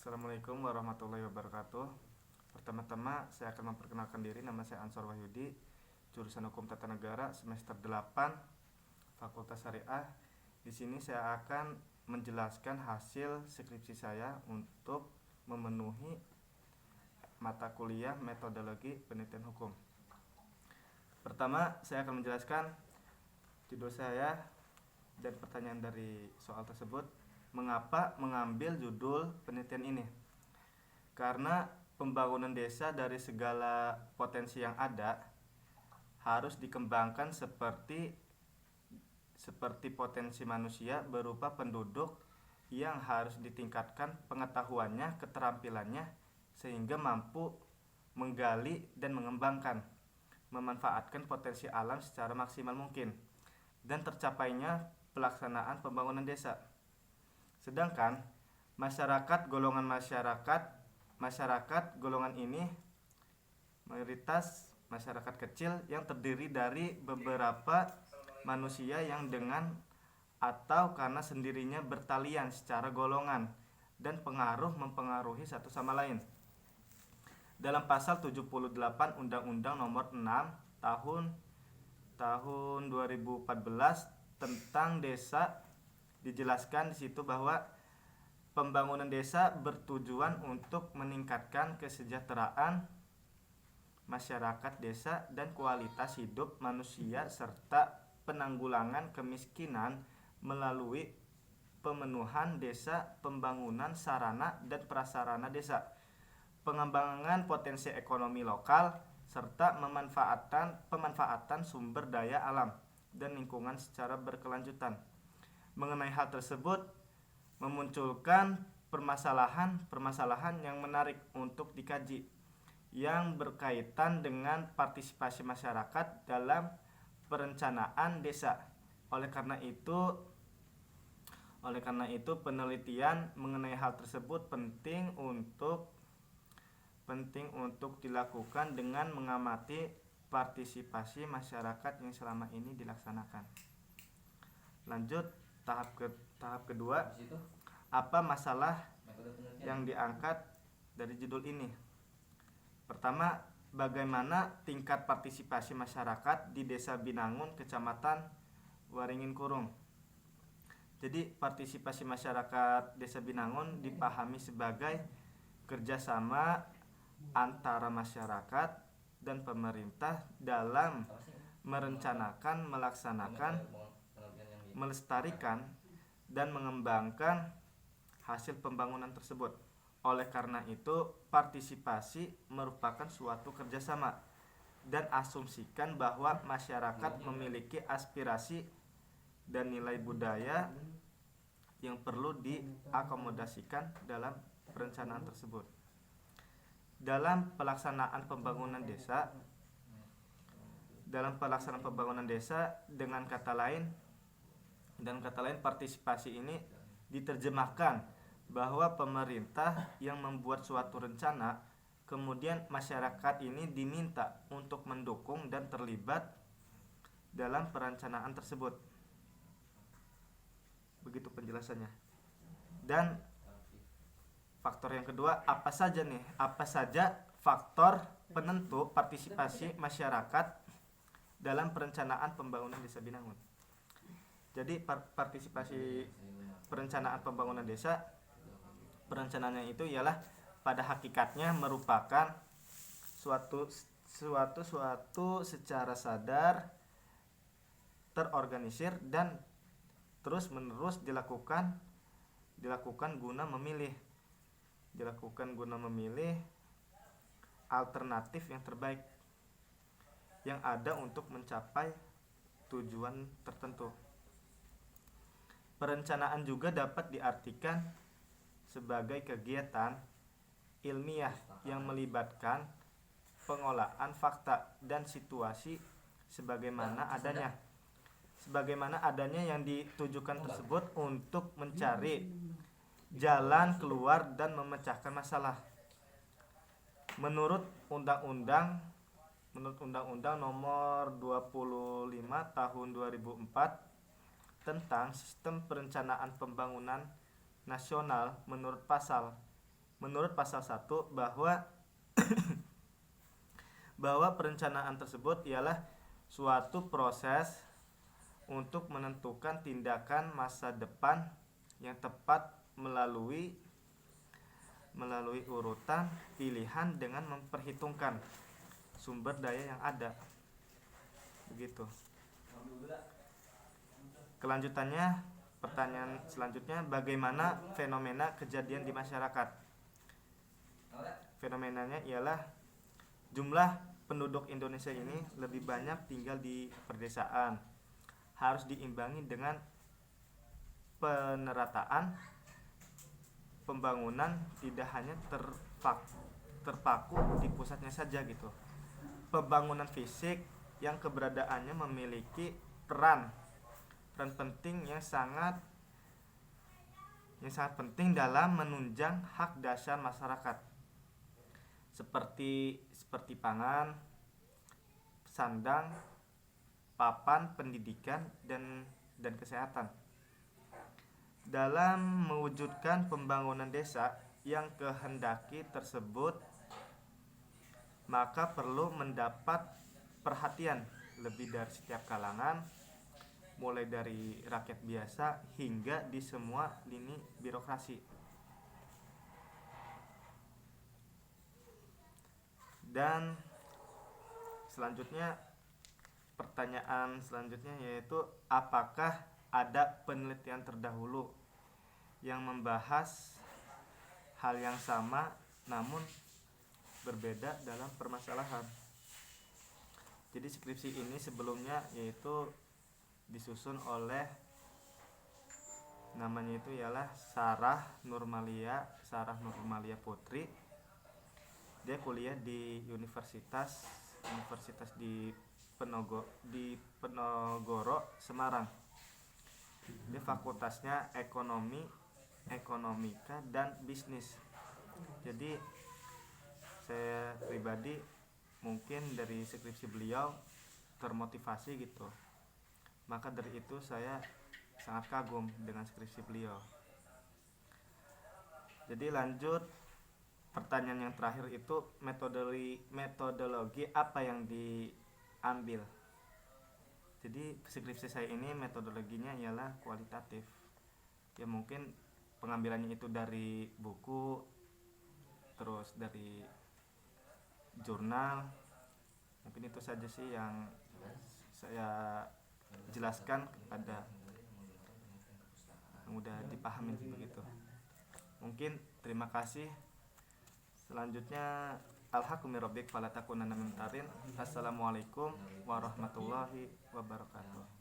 Assalamualaikum warahmatullahi wabarakatuh. Pertama-tama saya akan memperkenalkan diri. Nama saya Ansor Wahyudi, jurusan Hukum Tata Negara semester 8, Fakultas Syariah. Di sini saya akan menjelaskan hasil skripsi saya untuk memenuhi mata kuliah metodologi penelitian hukum. Pertama, saya akan menjelaskan judul saya dan pertanyaan dari soal tersebut. Mengapa mengambil judul penelitian ini? Karena pembangunan desa dari segala potensi yang ada harus dikembangkan seperti potensi manusia berupa penduduk yang harus ditingkatkan pengetahuannya, keterampilannya sehingga mampu menggali dan mengembangkan, memanfaatkan potensi alam secara maksimal mungkin dan tercapainya pelaksanaan pembangunan desa. Sedangkan golongan golongan ini mayoritas masyarakat kecil yang terdiri dari beberapa manusia yang dengan atau karena sendirinya bertalian secara golongan dan mempengaruhi satu sama lain. Dalam pasal 78 Undang-Undang Nomor 6 tahun 2014 tentang desa, dijelaskan di situ bahwa pembangunan desa bertujuan untuk meningkatkan kesejahteraan masyarakat desa dan kualitas hidup manusia serta penanggulangan kemiskinan melalui pemenuhan desa, pembangunan sarana dan prasarana desa, pengembangan potensi ekonomi lokal serta pemanfaatan sumber daya alam dan lingkungan secara berkelanjutan. Mengenai hal tersebut memunculkan permasalahan yang menarik untuk dikaji yang berkaitan dengan partisipasi masyarakat dalam perencanaan desa. Oleh karena itu penelitian mengenai hal tersebut penting untuk dilakukan dengan mengamati partisipasi masyarakat yang selama ini dilaksanakan. Lanjut tahap kedua, apa masalah yang diangkat dari judul ini? Pertama, bagaimana tingkat partisipasi masyarakat di Desa Binangun, Kecamatan Waringin Kurung. Jadi partisipasi masyarakat Desa Binangun dipahami sebagai kerjasama antara masyarakat dan pemerintah dalam merencanakan, melaksanakan, melestarikan dan mengembangkan hasil pembangunan tersebut. Oleh karena itu, partisipasi merupakan suatu kerjasama dan asumsikan bahwa masyarakat memiliki aspirasi dan nilai budaya yang perlu diakomodasikan dalam perencanaan tersebut. Dalam pelaksanaan pembangunan desa, dengan kata lain partisipasi ini diterjemahkan bahwa pemerintah yang membuat suatu rencana, kemudian masyarakat ini diminta untuk mendukung dan terlibat dalam perencanaan tersebut. Begitu penjelasannya. Dan faktor yang kedua, apa saja faktor penentu partisipasi masyarakat dalam perencanaan pembangunan Desa Binangun. Jadi partisipasi perencanaan pembangunan desa, perencanaannya itu ialah pada hakikatnya merupakan suatu secara sadar, terorganisir dan terus menerus dilakukan guna memilih alternatif yang terbaik yang ada untuk mencapai tujuan tertentu. Perencanaan juga dapat diartikan sebagai kegiatan ilmiah yang melibatkan pengolahan fakta dan situasi sebagaimana adanya yang ditujukan tersebut untuk mencari jalan keluar dan memecahkan masalah. Menurut Undang-Undang Nomor 25 Tahun 2004 tentang Sistem Perencanaan Pembangunan Nasional, menurut pasal menurut pasal 1 bahwa bahwa perencanaan tersebut ialah suatu proses untuk menentukan tindakan masa depan yang tepat melalui urutan pilihan dengan memperhitungkan sumber daya yang ada. Begitu. Kelanjutannya, pertanyaan selanjutnya, bagaimana fenomena kejadian di masyarakat? Fenomenanya ialah jumlah penduduk Indonesia ini lebih banyak tinggal di pedesaan, harus diimbangi dengan penerataan pembangunan, tidak hanya terpaku di pusatnya saja gitu. Pembangunan fisik yang keberadaannya memiliki peran penting yang sangat penting dalam menunjang hak dasar masyarakat seperti pangan, sandang, papan pendidikan dan kesehatan. Dalam mewujudkan pembangunan desa yang kehendaki tersebut, maka perlu mendapat perhatian lebih dari setiap kalangan, mulai dari rakyat biasa hingga di semua lini birokrasi. Dan selanjutnya, pertanyaan selanjutnya yaitu, apakah ada penelitian terdahulu yang membahas hal yang sama namun berbeda dalam permasalahan? Jadi skripsi ini sebelumnya yaitu disusun oleh, namanya itu ialah Sarah Nurmalia Putri. Dia kuliah di Universitas di Penogoro, Semarang. Dia fakultasnya ekonomika dan bisnis. Jadi saya pribadi mungkin dari skripsi beliau termotivasi gitu. Maka dari itu saya sangat kagum dengan skripsi beliau. Jadi lanjut, pertanyaan yang terakhir itu, metodologi apa yang diambil. Jadi skripsi saya ini metodologinya ialah kualitatif. Ya mungkin pengambilannya itu dari buku, terus dari jurnal. Mungkin itu saja sih yang saya jelaskan kepada yang mudah dipahami begitu. Mungkin terima kasih. Selanjutnya, alhaqqu min rabbik fala takunanna minal mumtarin. Assalamualaikum warahmatullahi wabarakatuh.